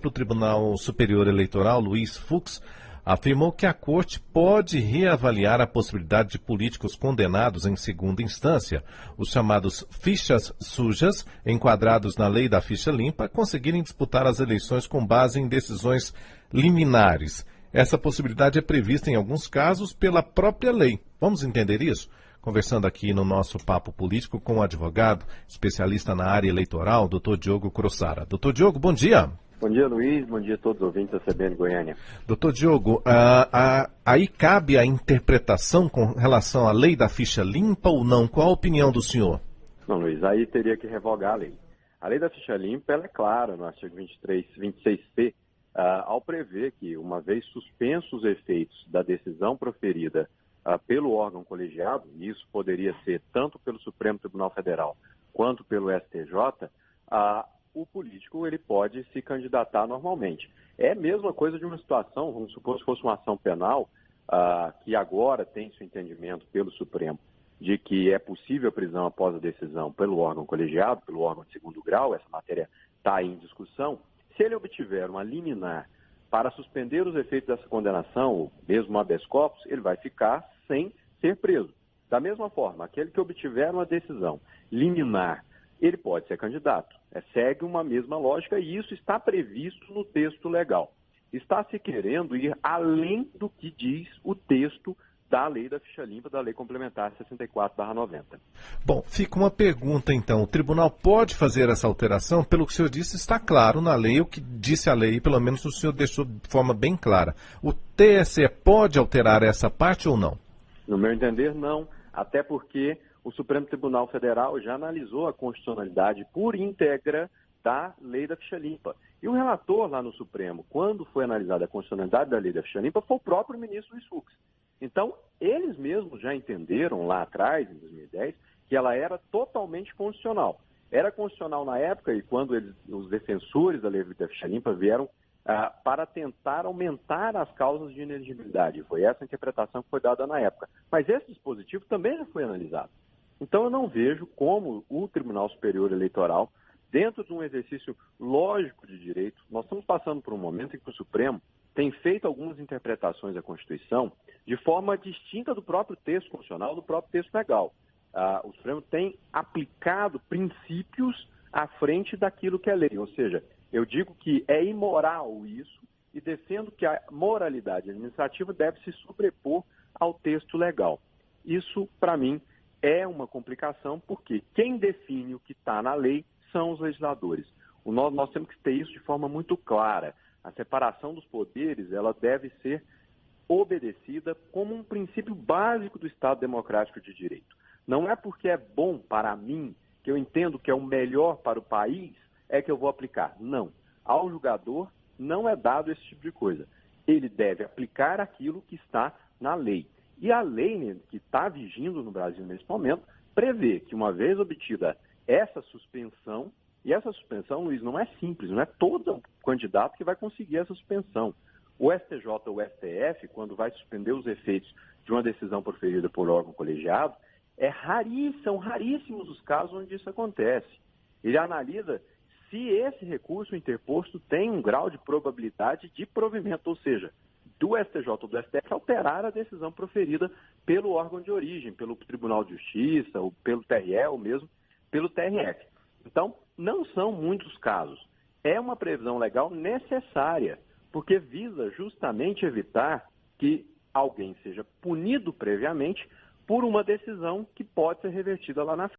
ministro do Tribunal Superior Eleitoral, Luiz Fux, afirmou que a Corte pode reavaliar a possibilidade de políticos condenados em segunda instância, os chamados fichas sujas, enquadrados na lei da ficha limpa, conseguirem disputar as eleições com base em decisões liminares. Essa possibilidade é prevista em alguns casos pela própria lei. Vamos entender isso? Conversando aqui no nosso Papo Político com o advogado, especialista na área eleitoral, Dr. Diogo Crossara. Dr. Diogo, bom dia. Bom dia, Luiz. Bom dia a todos os ouvintes da CBN Goiânia. Dr. Diogo, aí cabe a interpretação com relação à lei da ficha limpa ou não? Qual a opinião do senhor? Não, Luiz, aí teria que revogar a lei. A lei da ficha limpa ela é clara no artigo 26C, ao prever que, uma vez suspensos os efeitos da decisão proferida pelo órgão colegiado, e isso poderia ser tanto pelo Supremo Tribunal Federal quanto pelo STJ, o político ele pode se candidatar normalmente. É a mesma coisa de uma situação, vamos supor, se fosse uma ação penal, que agora tem seu entendimento pelo Supremo de que é possível a prisão após a decisão pelo órgão colegiado, pelo órgão de segundo grau, essa matéria está em discussão. Se ele obtiver uma liminar para suspender os efeitos dessa condenação, ou mesmo um habeas corpus, ele vai ficar sem ser preso. Da mesma forma, aquele que obtiver uma decisão liminar, ele pode ser candidato. Segue uma mesma lógica e isso está previsto no texto legal. Está se querendo ir além do que diz o texto da lei da ficha limpa, da lei complementar 64/90. Bom, fica uma pergunta então. O tribunal pode fazer essa alteração? Pelo que o senhor disse, está claro na lei, o que disse a lei, pelo menos o senhor deixou de forma bem clara. O TSE pode alterar essa parte ou não? No meu entender, não. Até porque o Supremo Tribunal Federal já analisou a constitucionalidade por íntegra da lei da ficha limpa. E o relator lá no Supremo, quando foi analisada a constitucionalidade da lei da ficha limpa, foi o próprio ministro Luiz Fux. Então, eles mesmos já entenderam lá atrás, em 2010, que ela era totalmente constitucional. Era constitucional na época e quando os defensores da lei da ficha limpa vieram para tentar aumentar as causas de inelegibilidade. Foi essa a interpretação que foi dada na época. Mas esse dispositivo também já foi analisado. Então, eu não vejo como o Tribunal Superior Eleitoral, dentro de um exercício lógico de direito, nós estamos passando por um momento em que o Supremo tem feito algumas interpretações da Constituição de forma distinta do próprio texto constitucional, do próprio texto legal. O Supremo tem aplicado princípios à frente daquilo que é lei, ou seja, eu digo que é imoral isso e defendo que a moralidade administrativa deve se sobrepor ao texto legal. Isso, para mim, é uma complicação porque quem define o que está na lei são os legisladores. Nós temos que ter isso de forma muito clara. A separação dos poderes ela deve ser obedecida como um princípio básico do Estado Democrático de Direito. Não é porque é bom para mim, que eu entendo que é o melhor para o país, é que eu vou aplicar. Não. Ao julgador não é dado esse tipo de coisa. Ele deve aplicar aquilo que está na lei. E a lei que está vigindo no Brasil nesse momento prevê que, uma vez obtida essa suspensão, e essa suspensão, Luiz, não é simples, não é todo candidato que vai conseguir essa suspensão. O STJ ou o STF, quando vai suspender os efeitos de uma decisão proferida por órgão colegiado, são raríssimos os casos onde isso acontece. Ele analisa se esse recurso interposto tem um grau de probabilidade de provimento, ou seja, do STJ ou do STF alterar a decisão proferida pelo órgão de origem, pelo Tribunal de Justiça, ou pelo TRE, ou mesmo pelo TRF. Então, não são muitos casos. É uma previsão legal necessária, porque visa justamente evitar que alguém seja punido previamente por uma decisão que pode ser revertida lá na frente.